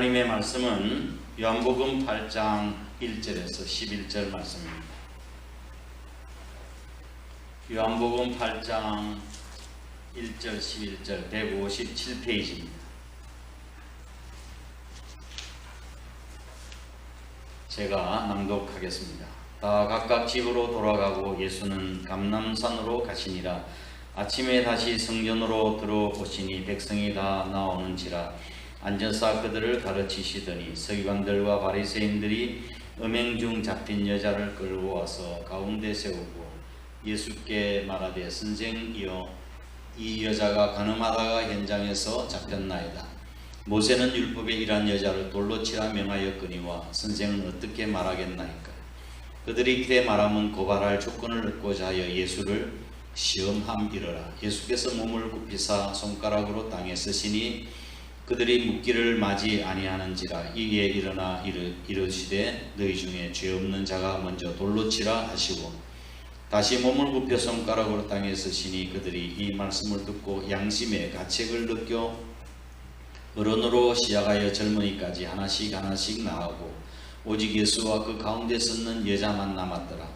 하나님의 말씀은 요한복음 8장 1절에서 11절 말씀입니다. 요한복음 8장 1절 11절 157페이지입니다. 제가 낭독하겠습니다. 다 각각 집으로 돌아가고 예수는 감람산으로 가시니라. 아침에 다시 성전으로 들어오시니 백성이 다 나오는지라. 앉아서 그들을 가르치시더니 서기관들과 바리새인들이 음행 중 잡힌 여자를 끌고 와서 가운데 세우고 예수께 말하되 선생이여, 이 여자가 간음하다가 현장에서 잡혔나이다. 모세는 율법에 이러한 여자를 돌로 치라 명하였거니와 선생은 어떻게 말하겠나이까. 그들이 그래 말하면 고발할 조건을 얻고자 하여 예수를 시험함이러라. 예수께서 몸을 굽히사 손가락으로 땅에 쓰시니 그들이 묻기를 마지 아니하는지라. 이에 일어나 이르시되 너희 중에 죄 없는 자가 먼저 돌로 치라 하시고 다시 몸을 굽혀 손가락으로 땅에 쓰시니 그들이 이 말씀을 듣고 양심의 가책을 느껴 어른으로 시작하여 젊은이까지 하나씩 나아가고 오직 예수와 그 가운데 섰는 여자만 남았더라.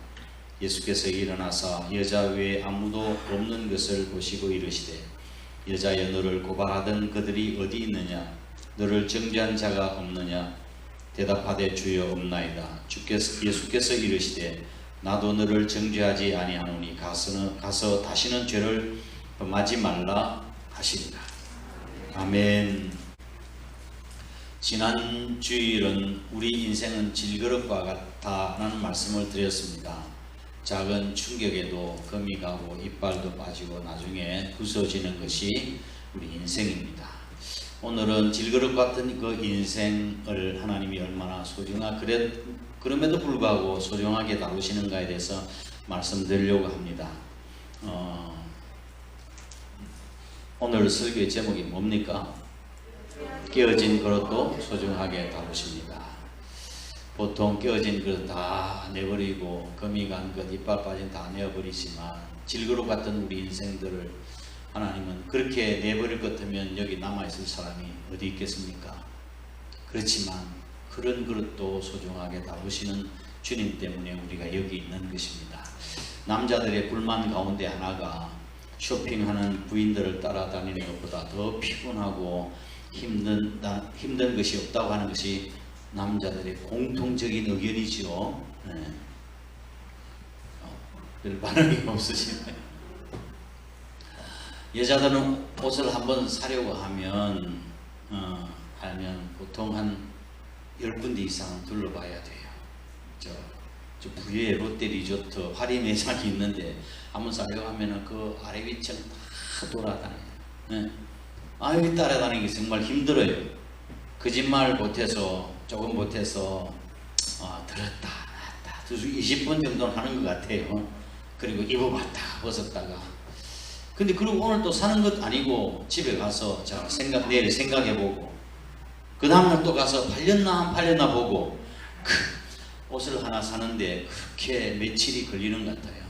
예수께서 일어나사 여자 외에 아무도 없는 것을 보시고 이르시되 여자여, 너를 고발하던 그들이 어디 있느냐? 너를 정죄한 자가 없느냐? 대답하되 주여 없나이다. 예수께서 이르시되 나도 너를 정죄하지 아니하노니 가서 다시는 죄를 범하지 말라 하시니라. 아멘. 지난 주일은 우리 인생은 질그릇과 같다라는 말씀을 드렸습니다. 작은 충격에도 금이 가고 이빨도 빠지고 나중에 부서지는 것이 우리 인생입니다. 오늘은 질그릇 같은 그 인생을 하나님이 얼마나 그럼에도 불구하고 소중하게 다루시는가에 대해서 말씀드리려고 합니다. 오늘 설교의 제목이 뭡니까? 깨어진 그릇도 소중하게 다루십니다. 보통 깨어진 그릇 다 내버리고 금이 간 것, 이빨 빠진 다 내어버리지만 질그릇 같은 우리 인생들을 하나님은 그렇게 내버릴 것 같으면 여기 남아있을 사람이 어디 있겠습니까? 그렇지만 그런 그릇도 소중하게 다루시는 주님 때문에 우리가 여기 있는 것입니다. 남자들의 불만 가운데 하나가 쇼핑하는 부인들을 따라다니는 것보다 더 피곤하고 힘든 것이 없다고 하는 것이 남자들의 공통적인 의견이죠. 별 반응이 없으시네요. 여자들은 옷을 한번 사려고 하면 보통 한 10군데 이상 둘러봐야 돼요. 저 부유의 롯데 리조트 화리 매장이 있는데 한번 사려고 하면 그 아래 위층 다 돌아다녀요. 여기 따라다니기 정말 힘들어요. 거짓말 조금 못해서 들었다 놨다 20분 정도는 하는 것 같아요. 그리고 입어봤다 벗었다가 근데 그리고 오늘 또 사는 것 아니고 집에 가서 내일 생각해보고 그 다음날 또 가서 팔렸나 안 팔렸나 보고 옷을 하나 사는데 그렇게 며칠이 걸리는 것 같아요.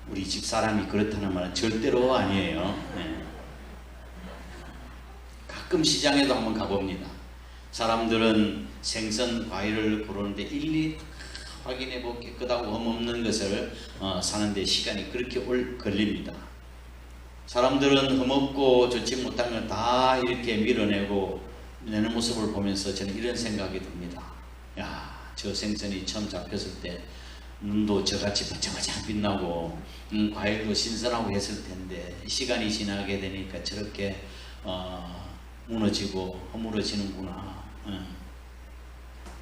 우리 집사람이 그렇다는 말은 절대로 아니에요. 가끔 시장에도 한번 가봅니다. 사람들은 생선, 과일을 고르는데 일일이 확인해보고 깨끗하고 흠없는 것을 사는데 시간이 그렇게 걸립니다. 사람들은 흠없고 좋지 못한 걸 다 이렇게 밀어내고 내는 모습을 보면서 저는 이런 생각이 듭니다. 저 생선이 처음 잡혔을 때 눈도 저같이 반짝반짝 빛나고 과일도 신선하고 했을 텐데 시간이 지나게 되니까 저렇게 무너지고 허물어지는구나.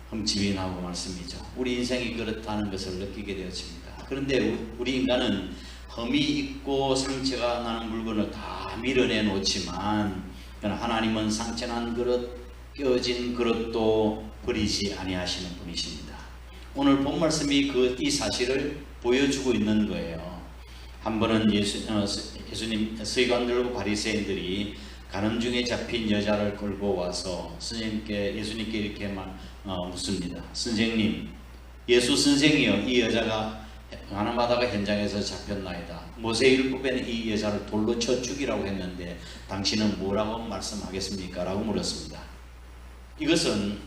흠집이 나고 말씀이죠. 우리 인생이 그렇다는 것을 느끼게 되었습니다. 그런데 우리 인간은 흠이 있고 상처가 나는 물건을 다 밀어내 놓지만 하나님은 상처난 그릇, 깨어진 그릇도 버리지 아니하시는 분이십니다. 오늘 본 말씀이 이 사실을 보여주고 있는 거예요. 한 번은 예수님 서기관들과 바리새인들이 간음 중에 잡힌 여자를 끌고 와서 예수님께 이렇게 묻습니다. 선생님, 예수 선생이여, 이 여자가 간음하다가 현장에서 잡혔나이다. 모세율법에는 이 여자를 돌로 쳐 죽이라고 했는데 당신은 뭐라고 말씀하겠습니까? 라고 물었습니다. 이것은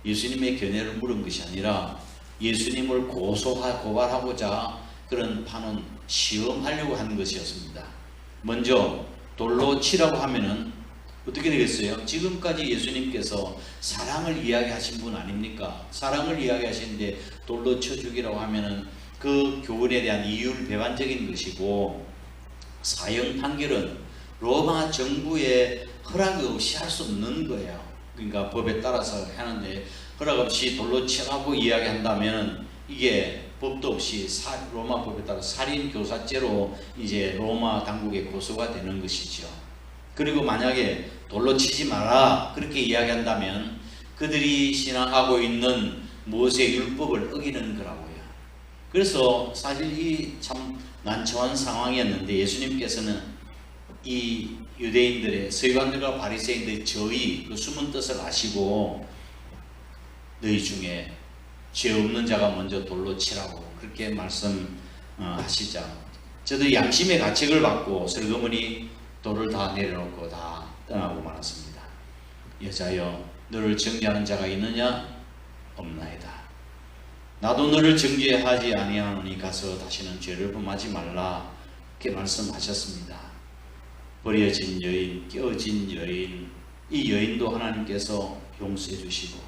예수님의 견해를 물은 것이 아니라 예수님을 고발하고자 그런 판은 시험하려고 하는 것이었습니다. 먼저 돌로 치라고 하면은 어떻게 되겠어요? 지금까지 예수님께서 사랑을 이야기하신 분 아닙니까? 사랑을 이야기하시는데 돌로 쳐 죽이라고 하면은 그 교훈에 대한 이유를 배반적인 것이고, 사형 판결은 로마 정부의 허락 없이 할 수 없는 거예요. 그러니까 법에 따라서 하는데 허락 없이 돌로 치라고 이야기한다면 이게 법도 없이 로마 법에 따라 살인 교사죄로 이제 로마 당국에 고소가 되는 것이죠. 그리고 만약에 돌로 치지 마라 그렇게 이야기한다면 그들이 신앙하고 있는 모세 율법을 어기는 거라고요. 그래서 사실 이 참 난처한 상황이었는데 예수님께서는 이 유대인들의 서기관들과 바리새인들의 저의 그 숨은 뜻을 아시고 너희 중에 죄 없는 자가 먼저 돌로 치라고 그렇게 말씀하시자, 저도 양심의 가책을 받고 슬그머니 돌을 다 내려놓고 다 떠나고 말았습니다. 여자여, 너를 정죄하는 자가 있느냐? 없나이다. 나도 너를 정죄하지 아니하노니 가서 다시는 죄를 범하지 말라. 이렇게 말씀하셨습니다. 버려진 여인, 깨어진 여인, 이 여인도 하나님께서 용서해 주시고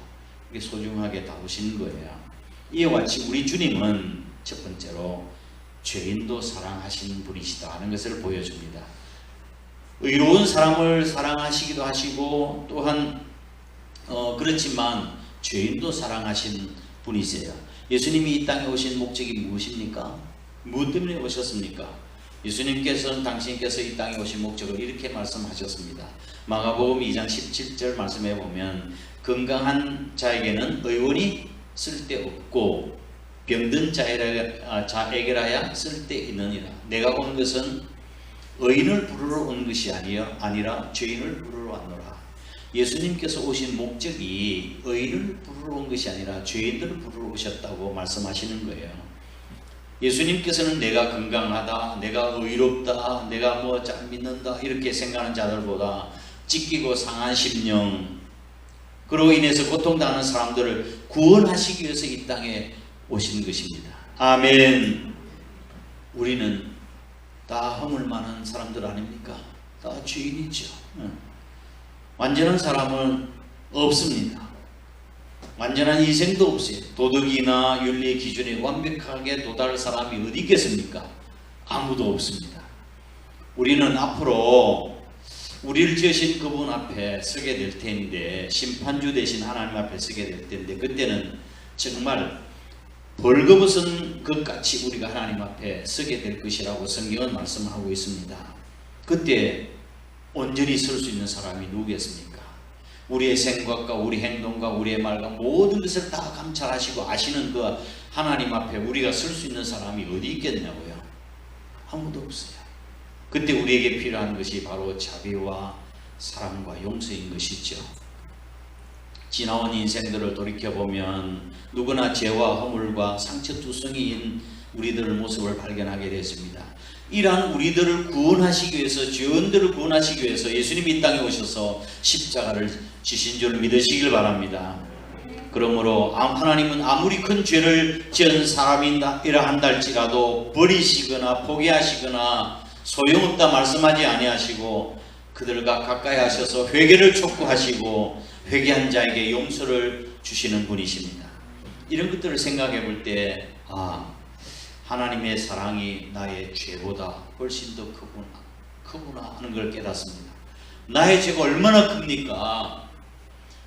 이게 소중하게 다루신 거예요. 이와 같이 우리 주님은 첫 번째로 죄인도 사랑하시는 분이시다 하는 것을 보여줍니다. 의로운 사람을 사랑하시기도 하시고 또한 그렇지만 죄인도 사랑하시는 분이세요. 예수님이 이 땅에 오신 목적이 무엇입니까? 무엇 때문에 오셨습니까? 예수님께서는 당신께서 이 땅에 오신 목적을 이렇게 말씀하셨습니다. 마가복음 2장 17절 말씀해 보면 건강한 자에게는 의원이 쓸데없고 병든 자에게라야 쓸데있느니라. 내가 온 것은 의인을 부르러 온 것이 아니라 죄인을 부르러 왔노라. 예수님께서 오신 목적이 의인을 부르러 온 것이 아니라 죄인들을 부르러 오셨다고 말씀하시는 거예요. 예수님께서는 내가 건강하다, 내가 의롭다, 내가 잘 믿는다 이렇게 생각하는 자들보다 찢기고 상한 심령, 그로 인해서 고통당하는 사람들을 구원하시기 위해서 이 땅에 오신 것입니다. 아멘. 우리는 다 허물 많은 사람들 아닙니까? 다 죄인이죠. 완전한 사람은 없습니다. 완전한 인생도 없어요. 도덕이나 윤리의 기준에 완벽하게 도달할 사람이 어디 있겠습니까? 아무도 없습니다. 우리는 앞으로 우리를 지으신 그분 앞에 서게 될 텐데, 심판주 되신 하나님 앞에 서게 될 텐데, 그때는 정말 벌거벗은 것같이 우리가 하나님 앞에 서게 될 것이라고 성경은 말씀하고 있습니다. 그때 온전히 설 수 있는 사람이 누구겠습니까? 우리의 생각과 우리 행동과 우리의 말과 모든 것을 다 감찰하시고 아시는 그 하나님 앞에 우리가 설 수 있는 사람이 어디 있겠냐고요? 아무도 없어요. 그때 우리에게 필요한 것이 바로 자비와 사랑과 용서인 것이죠. 지나온 인생들을 돌이켜보면 누구나 죄와 허물과 상처투성이인 우리들의 모습을 발견하게 됐습니다. 이러한 우리들을 구원하시기 위해서, 죄인들을 구원하시기 위해서 예수님이 이 땅에 오셔서 십자가를 지신 줄 믿으시길 바랍니다. 그러므로 하나님은 아무리 큰 죄를 지은 사람이라 한다 할지라도 버리시거나 포기하시거나 소용없다 말씀하지 아니하시고 그들과 가까이 하셔서 회개를 촉구하시고 회개한 자에게 용서를 주시는 분이십니다. 이런 것들을 생각해 볼 때 하나님의 사랑이 나의 죄보다 훨씬 더 크구나 하는 걸 깨닫습니다. 나의 죄가 얼마나 큽니까?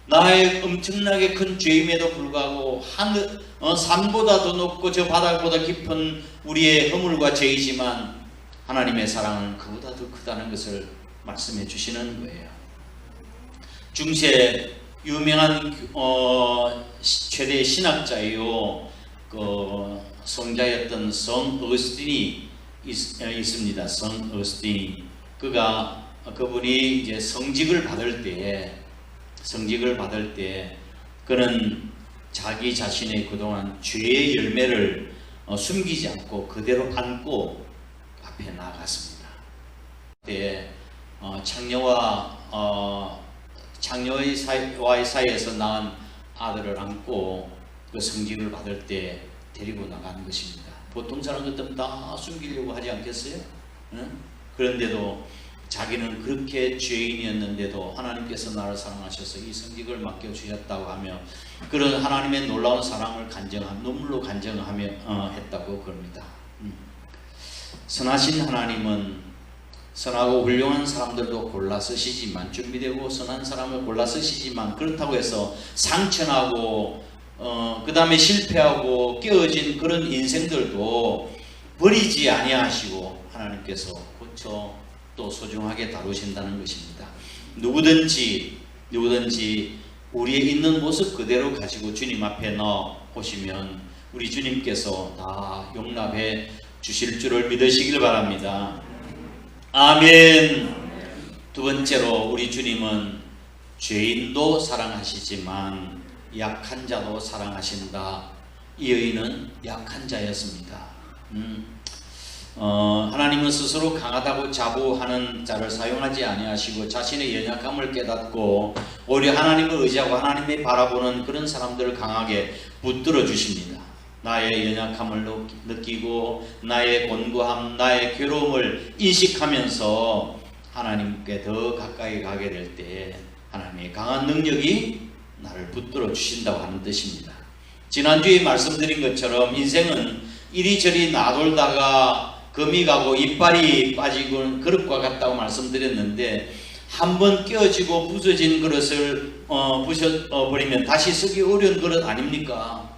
나의 엄청나게 큰 죄임에도 불구하고 산보다 더 높고 저 바다보다 깊은 우리의 허물과 죄이지만 하나님의 사랑은 그보다 더 크다는 것을 말씀해 주시는 거예요. 중세 유명한 최대 신학자요 성자였던 성 어거스틴이 있습니다. 성 어거스틴이 그분이 이제 성직을 받을 때 그는 자기 자신의 그동안 죄의 열매를 숨기지 않고 그대로 안고 앞에 나아갔습니다. 그때 창녀와 장녀와의 사이에서 낳은 아들을 안고 그 성직을 받을 때 데리고 나가는 것입니다. 보통 사람 같으면 다 숨기려고 하지 않겠어요? 응? 그런데도 자기는 그렇게 죄인이었는데도 하나님께서 나를 사랑하셔서 이 성직을 맡겨주셨다고 하며 그런 하나님의 놀라운 사랑을 눈물로 간증하며 했다고 그럽니다. 선하신 하나님은 선하고 훌륭한 사람들도 골라 쓰시지만, 준비되고 선한 사람을 골라 쓰시지만, 그렇다고 해서 상처나고 그 다음에 실패하고 깨어진 그런 인생들도 버리지 아니하시고 하나님께서 고쳐 또 소중하게 다루신다는 것입니다. 누구든지 우리의 있는 모습 그대로 가지고 주님 앞에 넣어 보시면 우리 주님께서 다 용납해 주실 줄을 믿으시길 바랍니다. 아멘. 두 번째로 우리 주님은 죄인도 사랑하시지만 약한 자도 사랑하신다. 이 여인은 약한 자였습니다. 하나님은 스스로 강하다고 자부하는 자를 사용하지 아니하시고 자신의 연약함을 깨닫고 오히려 하나님을 의지하고 하나님이 바라보는 그런 사람들을 강하게 붙들어 주십니다. 나의 연약함을 느끼고 나의 곤고함, 나의 괴로움을 인식하면서 하나님께 더 가까이 가게 될 때 하나님의 강한 능력이 나를 붙들어 주신다고 하는 뜻입니다. 지난주에 말씀드린 것처럼 인생은 이리저리 나돌다가 금이 가고 이빨이 빠지고 그릇과 같다고 말씀드렸는데 한번 깨어지고 부서진 그릇을 부셔버리면 다시 쓰기 어려운 그릇 아닙니까?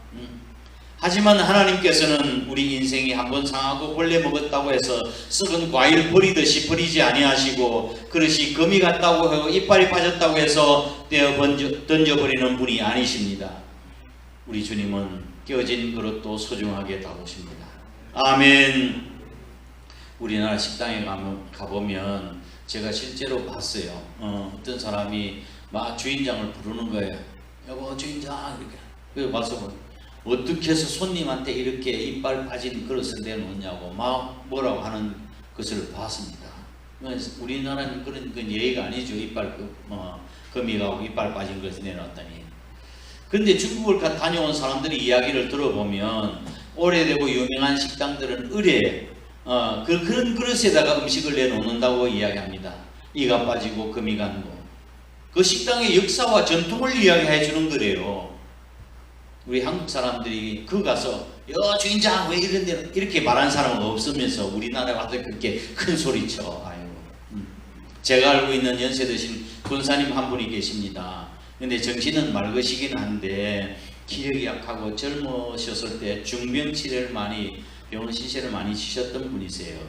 하지만 하나님께서는 우리 인생이 한번 상하고 벌레 먹었다고 해서 썩은 과일 버리듯이 버리지 아니하시고 그릇이 금이 갔다고 하고 이빨이 빠졌다고 해서 떼어 던져버리는 분이 아니십니다. 우리 주님은 깨어진 그릇도 소중하게 다루십니다. 아멘. 우리나라 식당에 가보면 제가 실제로 봤어요. 어떤 사람이 막 주인장을 부르는 거예요. 여보 주인장 이렇게. 그래서 봐서 어떻게 해서 손님한테 이렇게 이빨 빠진 그릇을 내놓냐고 막 뭐라고 하는 것을 봤습니다. 우리나라는 그런 예의가 아니죠. 이빨 금이 가고 이빨 빠진 것을 내놨다니. 그런데 중국을 다녀온 사람들이 이야기를 들어보면 오래되고 유명한 식당들은 의뢰 그런 그릇에다가 음식을 내놓는다고 이야기합니다. 이가 빠지고 금이 간 거. 그 식당의 역사와 전통을 이야기해 주는 거래요. 우리 한국 사람들이 그 가서 여 주인장 왜 이런데 이렇게 말하는 사람은 없으면서 우리나라에 와서 그렇게 큰 소리쳐. 아이고. 제가 알고 있는 연세 드신 권사님 한 분이 계십니다. 근데 정신은 맑으시긴 한데 기력이 약하고 젊으셨을 때 중병 치료를 많이 병원 신세를 많이 치셨던 분이세요.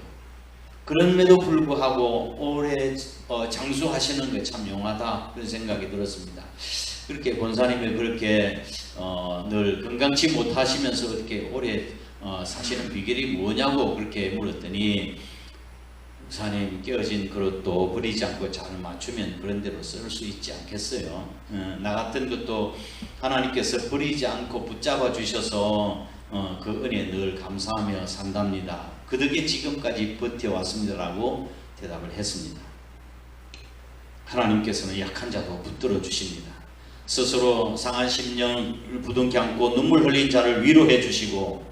그럼에도 불구하고 오래 장수하시는 게 참 용하다 그런 생각이 들었습니다. 그렇게 권사님이 그렇게 늘 건강치 못하시면서 그렇게 오래 사시는 비결이 뭐냐고 그렇게 물었더니 목사님 깨어진 그릇도 버리지 않고 잘 맞추면 그런 대로 쓸 수 있지 않겠어요? 나 같은 것도 하나님께서 버리지 않고 붙잡아 주셔서 그 은혜에 늘 감사하며 산답니다. 그 덕에 지금까지 버텨왔습니다라고 대답을 했습니다. 하나님께서는 약한 자도 붙들어 주십니다. 스스로 상한 심령을 부둥켜 안고 눈물 흘린 자를 위로해 주시고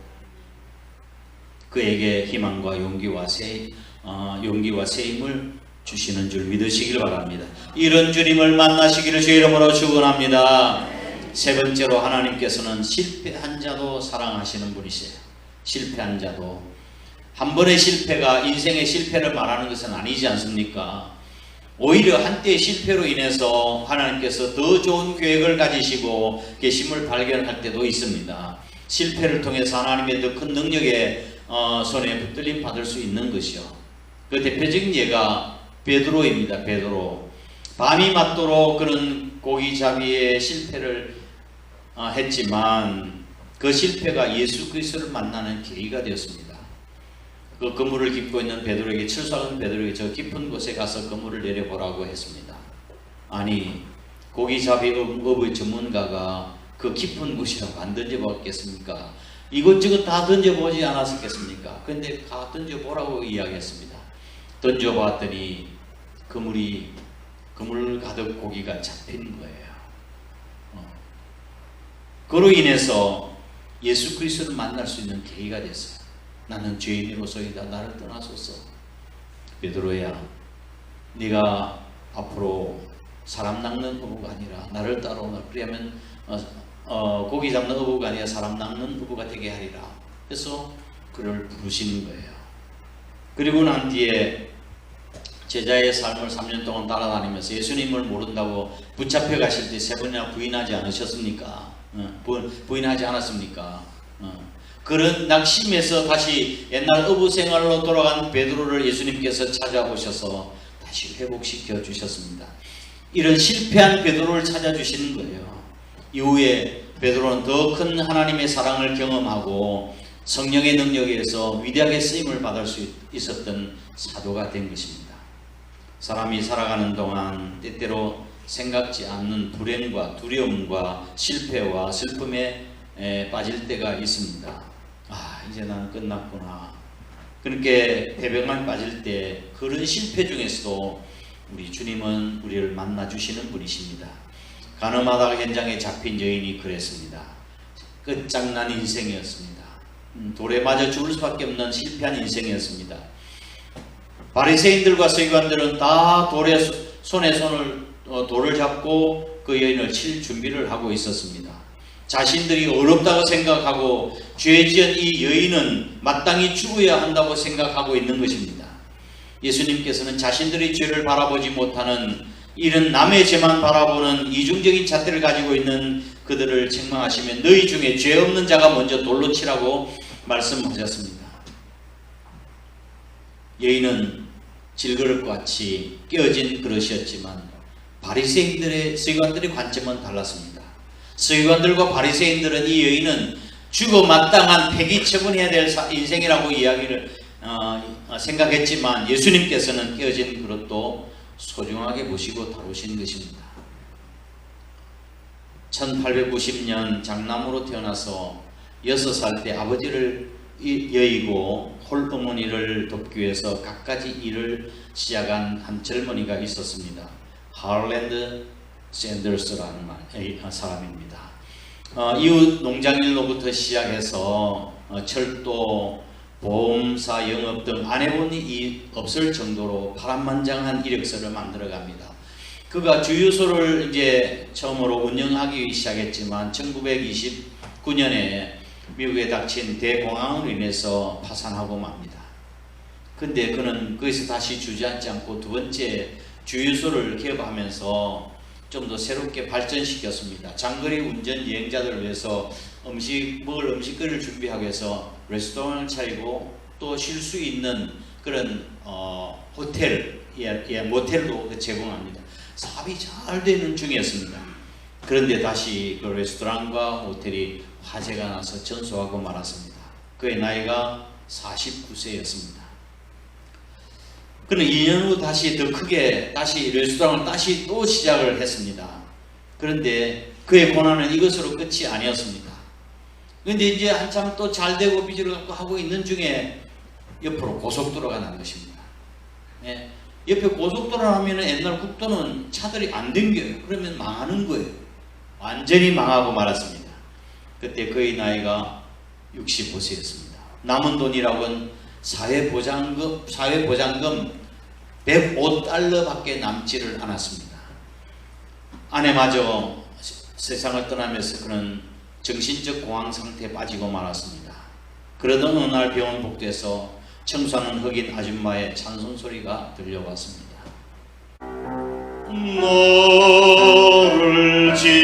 그에게 희망과 용기와 새 힘을 주시는 줄 믿으시길 바랍니다. 이런 주님을 만나시기를 주의 이름으로 축원합니다. 세 번째로 하나님께서는 실패한 자도 사랑하시는 분이세요. 실패한 자도. 한 번의 실패가 인생의 실패를 말하는 것은 아니지 않습니까? 오히려 한때의 실패로 인해서 하나님께서 더 좋은 계획을 가지시고 계심을 발견할 때도 있습니다. 실패를 통해서 하나님의 더 큰 능력의 손에 붙들림 받을 수 있는 것이요. 그 대표적인 예가 베드로입니다. 베드로. 밤이 맞도록 그런 고기잡이의 실패를 했지만 그 실패가 예수 그리스도를 만나는 계기가 되었습니다. 그 그물을 깁고 있는 베드로에게 철수하는 베드로에게 저 깊은 곳에 가서 그물을 내려보라고 했습니다. 아니 고기잡이 업의 전문가가 그 깊은 곳이라고 안 던져봤겠습니까? 이것저것 다 던져보지 않았겠습니까? 그런데 다 던져보라고 이야기했습니다. 던져봤더니 그물이 그물 가득 고기가 잡힌 거예요. 그로 인해서 예수 그리스도를 만날 수 있는 계기가 됐어요. 나는 죄인으로서이다. 나를 떠나소서. 베드로야, 네가 앞으로 사람 낚는 어부가 아니라 나를 따라오라. 그러면 고기 잡는 어부가 아니라 사람 낚는 어부가 되게 하리라. 그래서 그를 부르시는 거예요. 그리고 난 뒤에 제자의 삶을 3년 동안 따라다니면서 예수님을 모른다고 붙잡혀 가실 때 3번이나 부인하지 않으셨습니까? 부인하지 않았습니까? 그런 낙심에서 다시 옛날 어부 생활로 돌아간 베드로를 예수님께서 찾아오셔서 다시 회복시켜 주셨습니다. 이런 실패한 베드로를 찾아주시는 거예요. 이후에 베드로는 더 큰 하나님의 사랑을 경험하고 성령의 능력에 의해서 위대하게 쓰임을 받을 수 있었던 사도가 된 것입니다. 사람이 살아가는 동안 때때로 생각지 않는 불행과 두려움과 실패와 슬픔에 빠질 때가 있습니다. 이제 나는 끝났구나. 그렇게 배병만 빠질 때 그런 실패 중에서도 우리 주님은 우리를 만나주시는 분이십니다. 가늠하다가 현장에 잡힌 여인이 그랬습니다. 끝장난 인생이었습니다. 돌에 맞아 죽을 수밖에 없는 실패한 인생이었습니다. 바리새인들과 서기관들은 다 손에 돌을 잡고 그 여인을 칠 준비를 하고 있었습니다. 자신들이 어렵다고 생각하고 죄 지은 이 여인은 마땅히 죽어야 한다고 생각하고 있는 것입니다. 예수님께서는 자신들이 죄를 바라보지 못하는 이런 남의 죄만 바라보는 이중적인 잣대를 가지고 있는 그들을 책망하시며 너희 중에 죄 없는 자가 먼저 돌로 치라고 말씀하셨습니다. 여인은 질그릇같이 깨어진 그릇이었지만 바리새인들의 서기관들의 관점은 달랐습니다. 서기관들과 바리새인들은 이 여인은 죽어 마땅한 폐기 처분해야 될 인생이라고 이야기를 생각했지만 예수님께서는 깨어진 그릇도 소중하게 보시고 다루신 것입니다. 1890년 장남으로 태어나서 6살 때 아버지를 여의고 홀어머니를 돕기 위해서 갖가지 일을 시작한 한 젊은이가 있었습니다. 하울랜드 샌더스라는 사람입니다. 이웃 농장일로부터 시작해서 철도, 보험사 영업 등 안 해본 일이 없을 정도로 파란만장한 이력서를 만들어갑니다. 그가 주유소를 이제 처음으로 운영하기 시작했지만 1929년에 미국에 닥친 대공황으로 인해서 파산하고 맙니다. 근데 그는 거기서 다시 주저앉지 않고 두 번째 주유소를 개업하면서 좀 더 새롭게 발전시켰습니다. 장거리 운전 여행자들을 위해서 먹을 음식거리를 준비하기 위해서 레스토랑을 차리고 또 쉴 수 있는 그런 호텔, 모텔도 제공합니다. 사업이 잘 되는 중이었습니다. 그런데 다시 그 레스토랑과 호텔이 화재가 나서 전소하고 말았습니다. 그의 나이가 49세였습니다. 그는 2년 후 다시 더 크게 다시 레스토랑을 다시 또 시작을 했습니다. 그런데 그의 고난은 이것으로 끝이 아니었습니다. 그런데 이제 한참 또 잘되고 빚을 갖고 하고 있는 중에 옆으로 고속도로가 난 것입니다. 옆에 고속도로 하면 옛날 국도는 차들이 안 댕겨요. 그러면 망하는 거예요. 완전히 망하고 말았습니다. 그때 그의 나이가 65세였습니다. 남은 돈이라고는 사회보장금 105달러밖에 남지를 않았습니다. 아내마저 세상을 떠나면서 그는 정신적 공황 상태에 빠지고 말았습니다. 그러던 어느 날 병원 복도에서 청소하는 흑인 아줌마의 찬송 소리가 들려왔습니다. 너를 지키리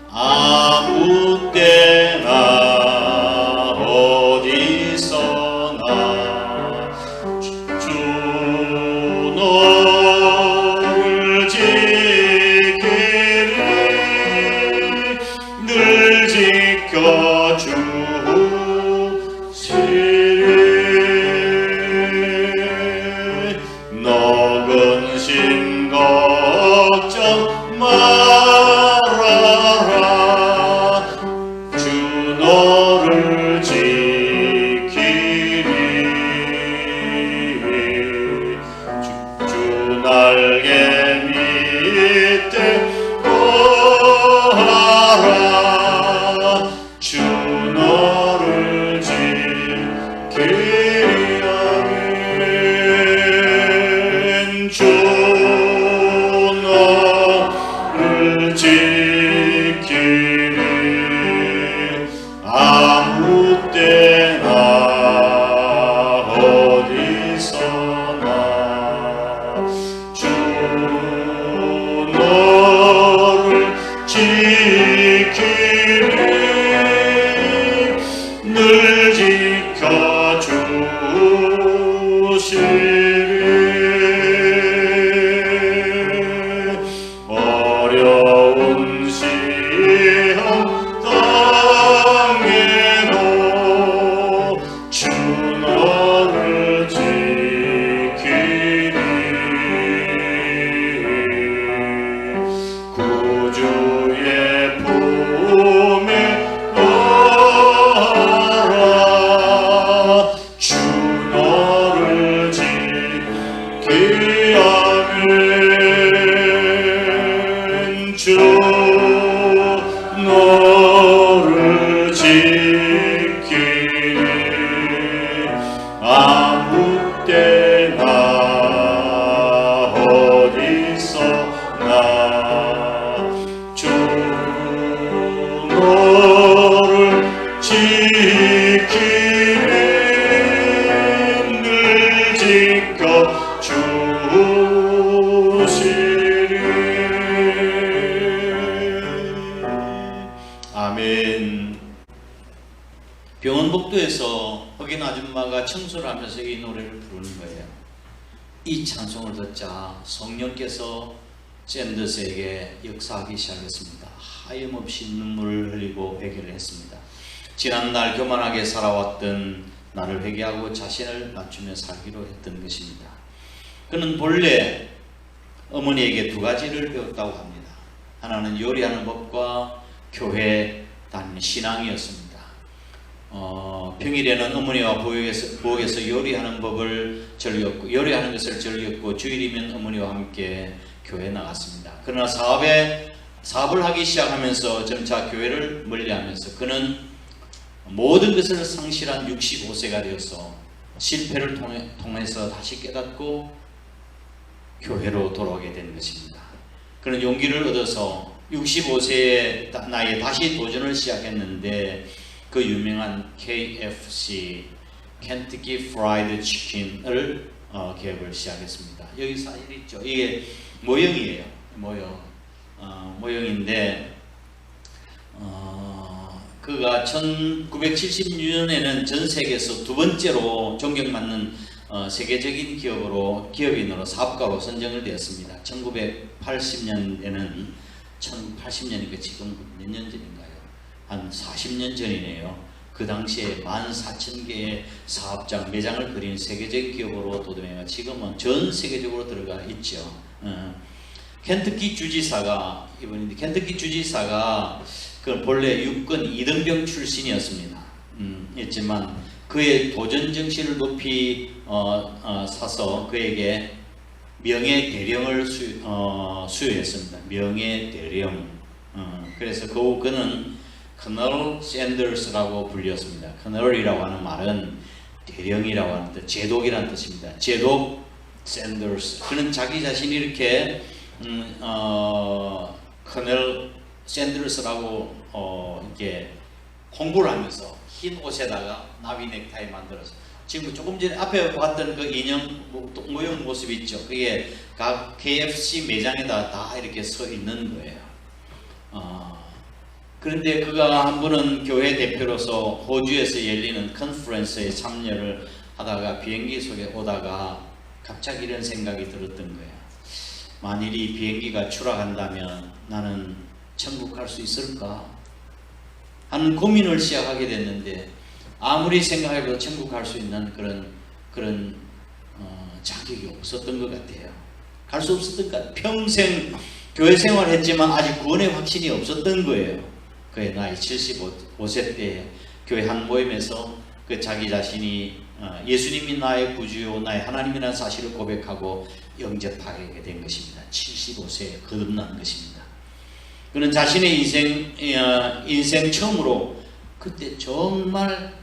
아무 때나 어디서나 주 너를 지키리 늘 지켜주시리 너근 신거 주 너를 지키리 아무 때나 어디서나 주 너를 지키리 늘 지켜 주시리. 아멘. 병원복도에서 흑인 아줌마가 청소를 하면서 이 노래를 부르는 거예요. 이 찬송을 듣자 성령께서 샌더스에게 역사하기 시작했습니다. 하염없이 눈물을 흘리고 회개를 했습니다. 지난날 교만하게 살아왔던 나를 회개하고 자신을 낮추며 살기로 했던 것입니다. 그는 본래 어머니에게 두 가지를 배웠다고 합니다. 하나는 요리하는 법과 교회 다니는 신앙이었습니다. 평일에는 어머니와 부엌에서 요리하는 법을 즐겼고 요리하는 것을 즐겼고 주일이면 어머니와 함께 교회에 나갔습니다. 그러나 사업을 하기 시작하면서 점차 교회를 멀리하면서 그는 모든 것을 상실한 65세가 되어서 실패를 통해서 다시 깨닫고 교회로 돌아오게 된 것입니다. 그는 용기를 얻어서 65세의 나이에 다시 도전을 시작했는데 그 유명한 KFC 켄터키 프라이드 치킨을 개업을 시작했습니다. 여기 사진 있죠? 이게 모형이에요. 모형인데 그가 1976년에는 전 세계에서 두 번째로 존경받는 세계적인 기업인으로 사업가로 선정을 되었습니다. 1980년에는 1080년이니까 지금 몇 년 전인가요? 한 40년 전이네요. 그 당시에 14,000개의 사업장, 매장을 그린 세계적 기업으로 도듬해가 지금은 전 세계적으로 들어가 있죠. 켄터키 주지사가 이분인데 켄터키 주지사가 그 본래 육군 이등병 출신이었습니다. 했지만 그의 도전 정신을 높이 사서 그에게 명예 대령을 수여했습니다. 명예 대령. 그래서 그는 커널 샌더스라고 불렸습니다. 커널이라고 하는 말은 대령이라고 하는 뜻, 제독이라는 뜻입니다. 제독 샌더스. 그는 자기 자신이 이렇게 커널 샌더스라고 이렇게 홍보를 하면서 흰 옷에다가 나비 넥타이 만들어서 지금 조금 전에 앞에 봤던 그 인형 모형 모습 있죠. 그게 각 KFC 매장에다 다 이렇게 서 있는 거예요. 그런데 그가 한 번은 교회 대표로서 호주에서 열리는 컨퍼런스에 참여를 하다가 비행기 속에 오다가 갑자기 이런 생각이 들었던 거예요. 만일 이 비행기가 추락한다면 나는 천국 갈 수 있을까? 하는 고민을 시작하게 됐는데 아무리 생각해도 천국 갈 수 있는 그런 자격이 없었던 것 같아요. 갈 수 없었던 것 같아요. 평생 교회 생활했지만 아직 구원의 확신이 없었던 거예요. 그의 나이 75세 때 교회 한 모임에서 그 자기 자신이 예수님이 나의 구주요 나의 하나님이라는 사실을 고백하고 영접하게 된 것입니다. 75세에 거듭난 것입니다. 그는 자신의 인생 처음으로 그때 정말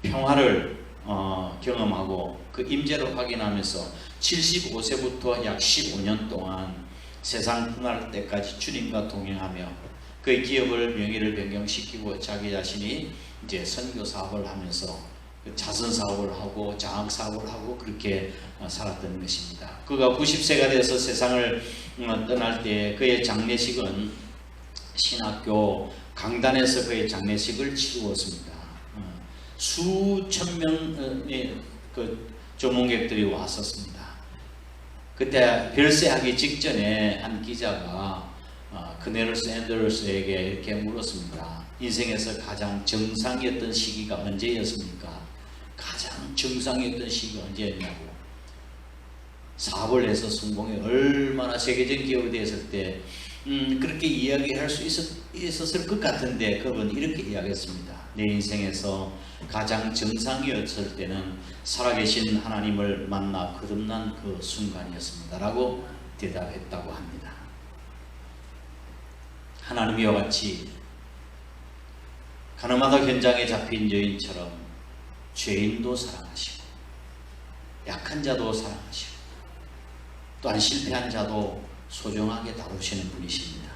평화를 경험하고 그 임재를 확인하면서 75세부터 약 15년 동안 세상 끝날 때까지 주님과 동행하며 그의 기업을 명의를 변경시키고 자기 자신이 이제 선교 사업을 하면서 자선 사업을 하고 장학 사업을 하고 그렇게 살았던 것입니다. 그가 90세가 돼서 세상을 떠날 때 그의 장례식은 신학교 강단에서 그의 장례식을 치루었습니다. 수천 명의 그 조문객들이 왔었습니다. 그때 별세하기 직전에 한 기자가 커널 샌더스에게 이렇게 물었습니다. 인생에서 가장 정상이었던 시기가 언제였습니까? 가장 정상이었던 시기가 언제였냐고. 사업을 해서 성공해 얼마나 세계적인 기업이 되었을 때 그렇게 이야기할 수 있었을 것 같은데 그분 이렇게 이야기했습니다. 내 인생에서 가장 정상이었을 때는 살아계신 하나님을 만나 거듭난 그 순간이었습니다 라고 대답했다고 합니다. 하나님 이와 같이 가늠하다 현장에 잡힌 여인처럼 죄인도 사랑하시고 약한 자도 사랑하시고 또한 실패한 자도 소중하게 다루시는 분이십니다.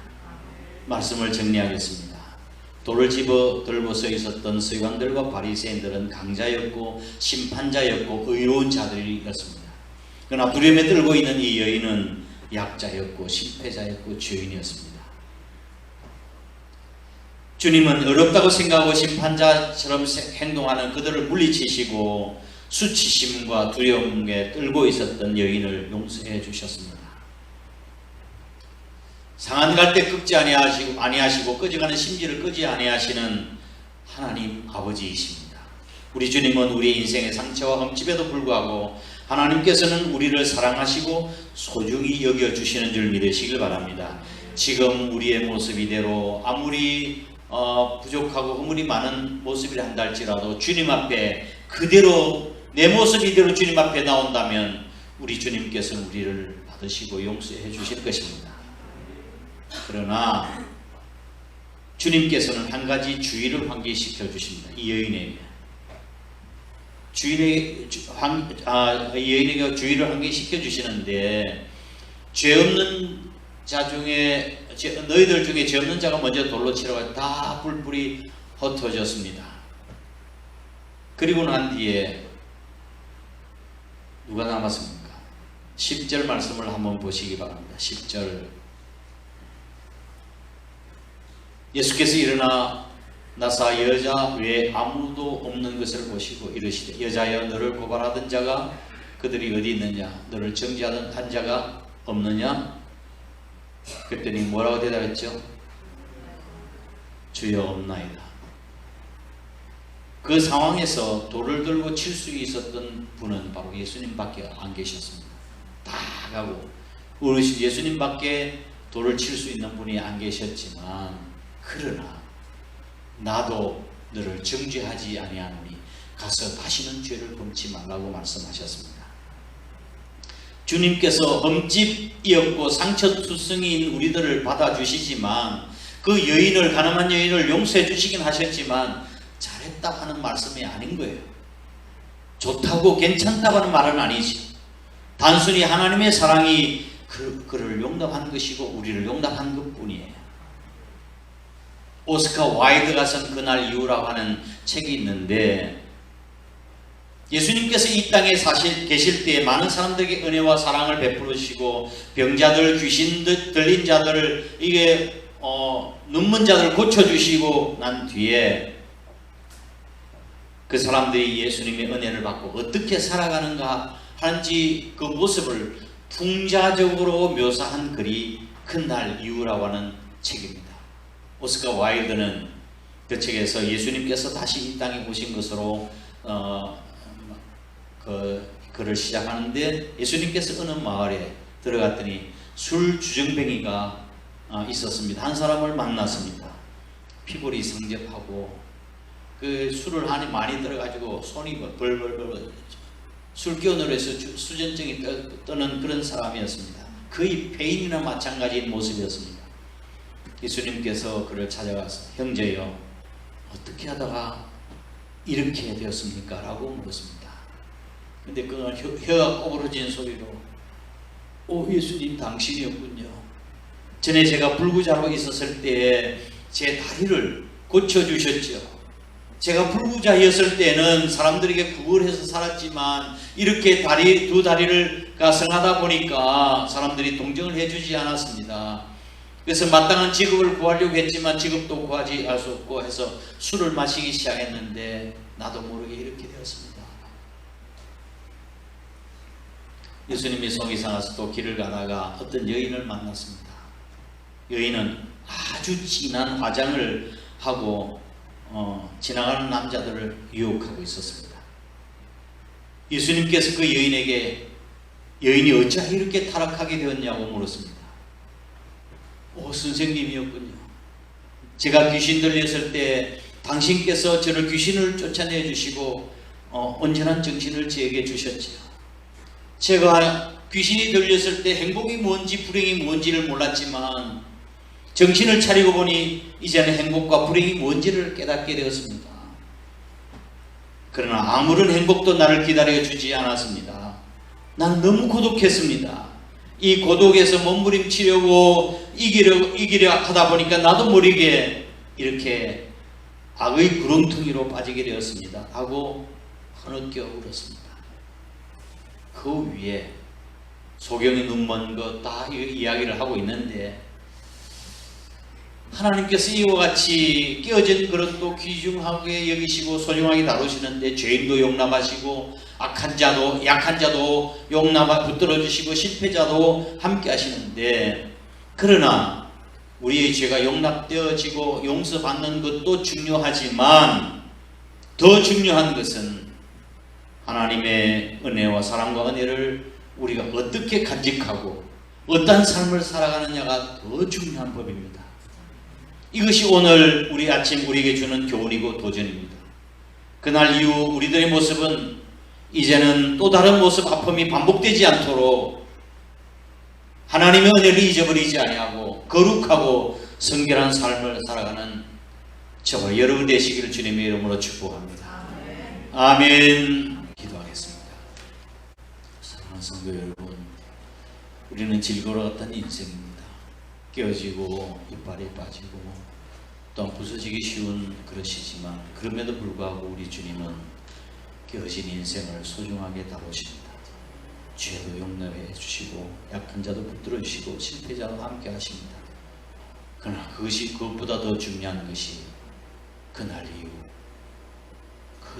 말씀을 정리하겠습니다. 돌을 집어 들고 서 있었던 서기관들과 바리새인들은 강자였고 심판자였고 의로운 자들이었습니다. 그러나 두려움에 떨고 있는 이 여인은 약자였고 실패자였고 죄인이었습니다. 주님은 어렵다고 생각하고 심판자처럼 행동하는 그들을 물리치시고 수치심과 두려움에 떨고 있었던 여인을 용서해 주셨습니다. 상한 갈 때 끄지 아니하시고 꺼져가는 심지를 끄지 아니하시는 하나님 아버지이십니다. 우리 주님은 우리 인생의 상처와 흠집에도 불구하고 하나님께서는 우리를 사랑하시고 소중히 여겨주시는 줄 믿으시길 바랍니다. 지금 우리의 모습 이대로 아무리 부족하고 허물이 많은 모습이라 한다 할지라도 주님 앞에 그대로 내 모습 이대로 주님 앞에 나온다면 우리 주님께서는 우리를 받으시고 용서해 주실 것입니다. 그러나 주님께서는 한 가지 주의를 환기시켜 주십니다. 이 여인에게 여인에게 주의를 환기시켜 주시는데 죄 없는 자 중에 너희들 중에 죄 없는 자가 먼저 돌로 치러가 다 뿔뿔이 흩어졌습니다. 그리고 난 뒤에 누가 남았습니까? 10절 말씀을 한번 보시기 바랍니다. 10절 예수께서 일어나 나사 여자 외에 아무도 없는 것을 보시고 이르시되 여자여 너를 고발하던 자가 그들이 어디 있느냐 너를 정죄하던 한 자가 없느냐. 그랬더니 뭐라고 대답했죠? 주여 없나이다. 그 상황에서 돌을 들고 칠 수 있었던 분은 바로 예수님밖에 안 계셨습니다. 다 가고 예수님밖에 돌을 칠 수 있는 분이 안 계셨지만 그러나 나도 너를 정죄하지 아니하노니 가서 다시는 죄를 범치 말라고 말씀하셨습니다. 주님께서 흠집이었고 상처투성이인 우리들을 받아주시지만 그 여인을 가늠한 여인을 용서해 주시긴 하셨지만 잘했다 하는 말씀이 아닌 거예요. 좋다고 괜찮다고 하는 말은 아니지. 단순히 하나님의 사랑이 그를 용납한 것이고 우리를 용납한 것뿐이에요. 오스카 와일드가 쓴 그날 이후라고 하는 책이 있는데 예수님께서 이 땅에 계실 때에 많은 사람들에게 은혜와 사랑을 베풀으시고 병자들, 귀신 들린 자들을 눈먼 자들을 고쳐주시고 난 뒤에 그 사람들이 예수님의 은혜를 받고 어떻게 살아가는가 하는지 그 모습을 풍자적으로 묘사한 글이 그날 이후라고 하는 책입니다. 오스카 와일드는 그 책에서 예수님께서 다시 이 땅에 오신 것으로 글을 시작하는데 예수님께서 어느 마을에 들어갔더니 술 주정뱅이가 있었습니다. 한 사람을 만났습니다. 피골이 상접하고 그 술을 한이 많이 들어가지고 손이 벌벌벌 술 기운으로 해서 수전증이 떠는 그런 사람이었습니다. 거의 폐인이나 마찬가지인 모습이었습니다. 예수님께서 그를 찾아가서 형제여 어떻게 하다가 이렇게 되었습니까? 라고 물었습니다. 근데 그는 혀가 꼬부러진 소리로 예수님 당신이었군요. 전에 제가 불구자로 있었을 때에 제 다리를 고쳐주셨죠. 제가 불구자였을 때는 사람들에게 구걸해서 살았지만 이렇게 두 다리를 성하다 보니까 사람들이 동정을 해주지 않았습니다. 그래서 마땅한 직업을 구하려고 했지만 직업도 구하지 할 수 없고 해서 술을 마시기 시작했는데 나도 모르게 이렇게 되었습니다. 예수님이 속이 상해서 또 길을 가다가 어떤 여인을 만났습니다. 여인은 아주 진한 화장을 하고 지나가는 남자들을 유혹하고 있었습니다. 예수님께서 그 여인에게 여인이 어찌하여 이렇게 타락하게 되었냐고 물었습니다. 선생님이었군요. 제가 귀신 들렸을 때 당신께서 저를 귀신을 쫓아내 주시고 온전한 정신을 제게 주셨지요. 제가 귀신이 들렸을 때 행복이 뭔지 불행이 뭔지를 몰랐지만 정신을 차리고 보니 이제는 행복과 불행이 뭔지를 깨닫게 되었습니다. 그러나 아무런 행복도 나를 기다려주지 않았습니다. 나는 너무 고독했습니다. 이 고독에서 몸부림치려고 이기려 하다 보니까 나도 모르게 이렇게 악의 구렁텅이로 빠지게 되었습니다 하고 흐느껴 울었습니다. 그 위에 소경이 눈먼 거 다 이야기를 하고 있는데, 하나님께서 이와 같이 깨어진 그릇도 귀중하게 여기시고 소중하게 다루시는데, 죄인도 용납하시고 약한 자도 붙들어 주시고 실패자도 함께 하시는데, 그러나 우리의 죄가 용납되어지고 용서받는 것도 중요하지만 더 중요한 것은 하나님의 은혜와 사랑과 은혜를 우리가 어떻게 간직하고 어떠한 삶을 살아가느냐가 더 중요한 법입니다. 이것이 오늘 우리 아침 우리에게 주는 교훈이고 도전입니다. 그날 이후 우리들의 모습은 이제는 또 다른 모습 아픔이 반복되지 않도록 하나님의 은혜를 잊어버리지 아니하고 거룩하고 성결한 삶을 살아가는 저와 여러분 되시기를 주님의 이름으로 축복합니다. 아멘. 기도하겠습니다. 사랑하는 성도 여러분, 우리는 질거러웠던 인생입니다. 깨어지고 이빨이 빠지고 또한 부서지기 쉬운 그릇이지만, 그럼에도 불구하고 우리 주님은 깨어진 인생을 소중하게 다루십니다. 죄도 용납해 주시고 약한 자도 붙들어 주시고 실패자도 함께 하십니다. 그러나 그것보다 더 중요한 것이 그날 이후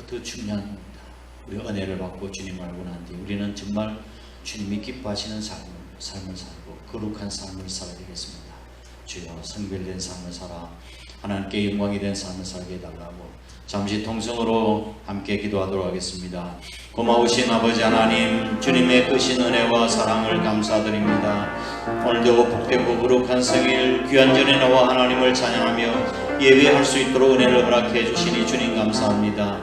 더 중요한 겁니다. 우리 은혜를 받고 주님을 알고 난 뒤 우리는 정말 주님이 기뻐하시는 삶을 살고 거룩한 삶을 살아야 되겠습니다. 주여, 성별된 삶을 살아 하나님께 영광이 된 삶을 살게 해달라고 잠시 통성으로 함께 기도하도록 하겠습니다. 고마우신 아버지 하나님, 주님의 크신 은혜와 사랑을 감사드립니다. 오늘도 복되고 거룩한 성일 귀한 전에 나와 하나님을 찬양하며 예배할 수 있도록 은혜를 허락해 주시니 주님 감사합니다.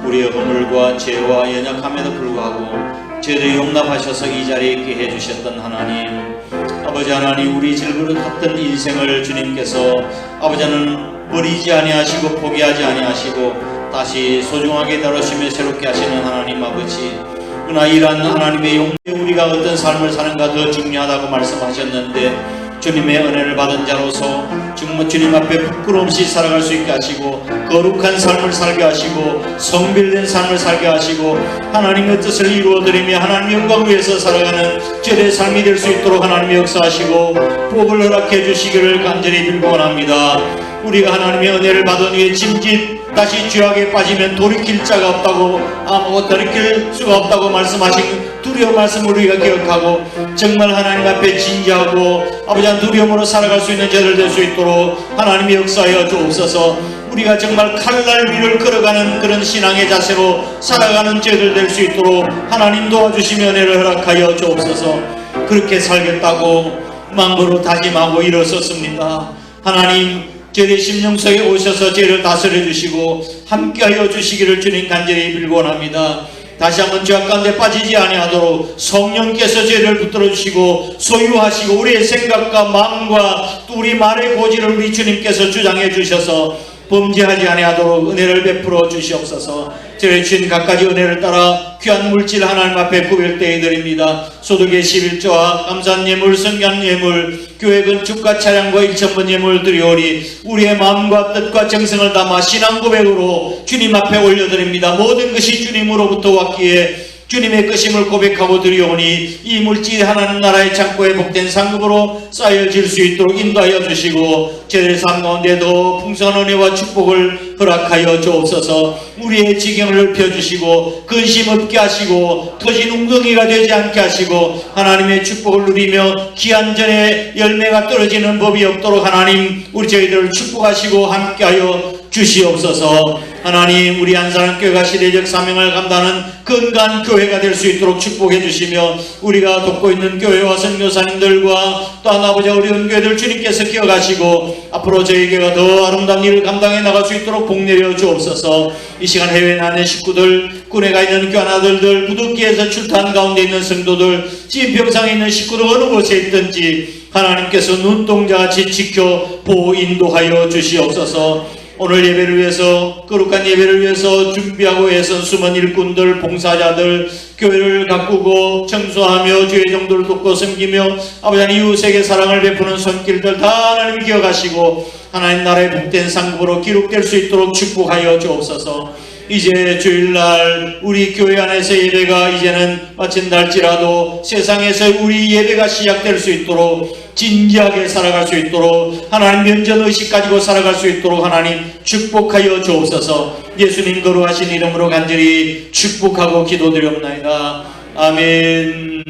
우리의 허물과 죄와 연약함에도 불구하고 저희를 용납하셔서 이 자리에 있게 해주셨던 하나님, 아버지 하나님, 우리 질그릇 같은 인생을 주님께서 아버지는 버리지 아니하시고 포기하지 아니하시고 다시 소중하게 다루시며 새롭게 하시는 하나님 아버지, 그러나 이러한 하나님의 용례 우리가 어떤 삶을 사는가 더 중요하다고 말씀하셨는데, 주님의 은혜를 받은 자로서 정말 주님 앞에 부끄러움 없이 살아갈 수 있게 하시고 거룩한 삶을 살게 하시고 성별된 삶을 살게 하시고 하나님의 뜻을 이루어드리며 하나님의 영광을 위해서 살아가는 저의 삶이 될 수 있도록 하나님이 역사하시고 복을 허락해 주시기를 간절히 빌고 원합니다. 우리가 하나님의 은혜를 받은 후에 짐짓 다시 죄악에 빠지면 돌이킬 자가 없다고, 아무것도 돌이킬 수가 없다고 말씀하신 두려운 말씀을 우리가 기억하고 정말 하나님 앞에 진지하고 아버지한 두려움으로 살아갈 수 있는 저들 될 수 있도록 하나님이 역사하여 주옵소서. 우리가 정말 칼날 위를 걸어가는 그런 신앙의 자세로 살아가는 저들 될 수 있도록 하나님 도와주시며 은혜를 허락하여 주옵소서. 그렇게 살겠다고 마음으로 다짐하고 일어섰습니다. 하나님, 저희의 심령 속에 오셔서 저희를 다스려 주시고 함께하여 주시기를 주님 간절히 빌고 원합니다. 다시 한번 죄악 가운데 빠지지 아니하도록 성령께서 저희를 붙들어 주시고 소유하시고 우리의 생각과 마음과 또 우리 말의 고지를 우리 주님께서 주장해 주셔서 범죄하지 아니하도록 은혜를 베풀어 주시옵소서. 저희 주신 각가지 은혜를 따라 귀한 물질 하나님 앞에 구별되어 드립니다. 소득의 11조와 감사한 예물, 성경 예물, 교회 건축과 차량과 1,000번 예물 드리오리 우리의 마음과 뜻과 정성을 담아 신앙 고백으로 주님 앞에 올려드립니다. 모든 것이 주님으로부터 왔기에 주님의 것임을 고백하고 드리오니 이 물질이 하나님 나라의 창고에 복된 상급으로 쌓여질 수 있도록 인도하여 주시고 저희의 삶 가운데 더 풍성한 은혜와 축복을 허락하여 주옵소서. 우리의 지경을 펴주시고 근심 없게 하시고 터진 웅덩이가 되지 않게 하시고 하나님의 축복을 누리며 기한 전에 열매가 떨어지는 법이 없도록 하나님 우리 저희들을 축복하시고 함께하여 주시옵소서. 하나님, 우리 한사람교회가 시대적 사명을 감당하는 건강한 교회가 될 수 있도록 축복해 주시며 우리가 돕고 있는 교회와 선교사님들과 또한 아버지 어려운 교회들 주님께서 기억하시고 앞으로 저희 교회가 더 아름다운 일을 감당해 나갈 수 있도록 복 내려 주옵소서. 이 시간 해외에 나는 식구들, 군에 가 있는 귀한 아들들, 부득기에서 출탄 가운데 있는 성도들, 지병상에 있는 식구들 어느 곳에 있든지 하나님께서 눈동자같이 지켜 보호 인도하여 주시옵소서. 오늘 예배를 위해서, 거룩한 예배를 위해서 준비하고 애선 숨은 일꾼들, 봉사자들, 교회를 가꾸고 청소하며 주의 정도를 돕고 섬기며 아버지 하나님 이웃에게 사랑을 베푸는 손길들 다 하나님 기억하시고 하나님 나라의 복된 상급으로 기록될 수 있도록 축복하여 주옵소서. 이제 주일날 우리 교회 안에서 예배가 이제는 마친달지라도 세상에서 우리 예배가 시작될 수 있도록 진지하게 살아갈 수 있도록 하나님 면전의식 가지고 살아갈 수 있도록 하나님 축복하여 주옵소서. 예수님 거룩하신 이름으로 간절히 축복하고 기도드렸나이다. 아멘.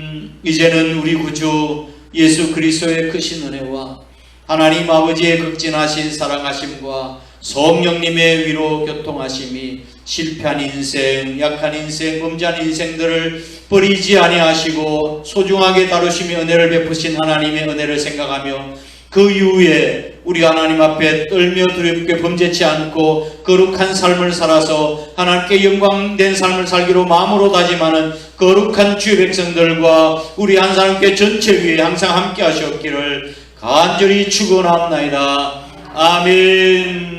이제는 우리 구주 예수 그리스도의 크신 은혜와 하나님 아버지의 극진하신 사랑하심과 성령님의 위로 교통하심이 실패한 인생, 약한 인생, 범죄한 인생들을 버리지 아니하시고 소중하게 다루시며 은혜를 베푸신 하나님의 은혜를 생각하며 그 이후에 우리 하나님 앞에 떨며 두렵게 범죄치 않고 거룩한 삶을 살아서 하나님께 영광된 삶을 살기로 마음으로 다짐하는 거룩한 주의 백성들과 우리 한 사람께 전체 위에 항상 함께 하셨기를 간절히 축원합나이다. 아멘.